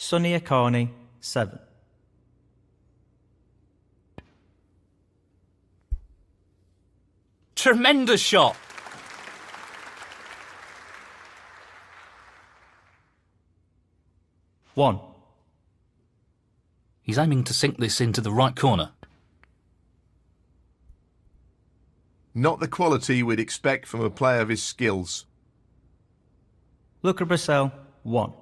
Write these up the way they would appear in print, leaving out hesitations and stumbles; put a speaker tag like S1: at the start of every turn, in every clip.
S1: Sonny Akani, 7.
S2: Tremendous shot.
S1: One.
S2: He's aiming to sink this into the right corner.
S3: Not the quality we'd expect from a player of his skills.
S1: Luca Brissell, 1.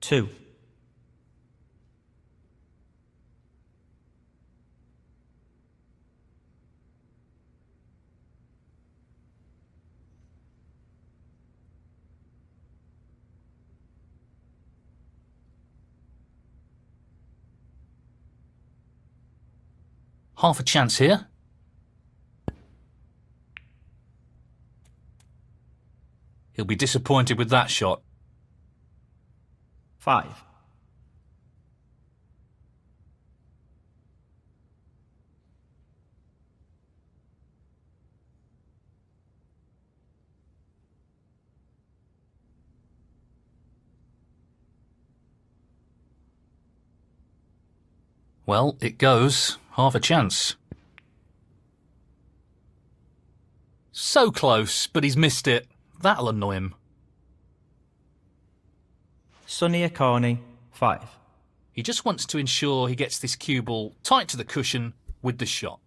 S1: Two.
S2: Half a chance here. He'll be disappointed with that shot.
S1: 5.
S2: Well, it goes. Half a chance. So close, but he's missed it. That'll annoy him.
S1: Sonny Akani, 5.
S2: He just wants to ensure he gets this cue ball tight to the cushion with the shot.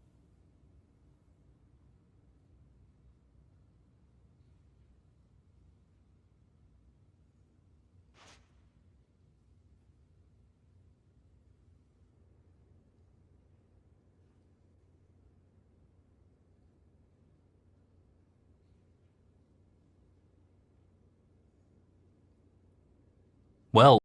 S2: Well,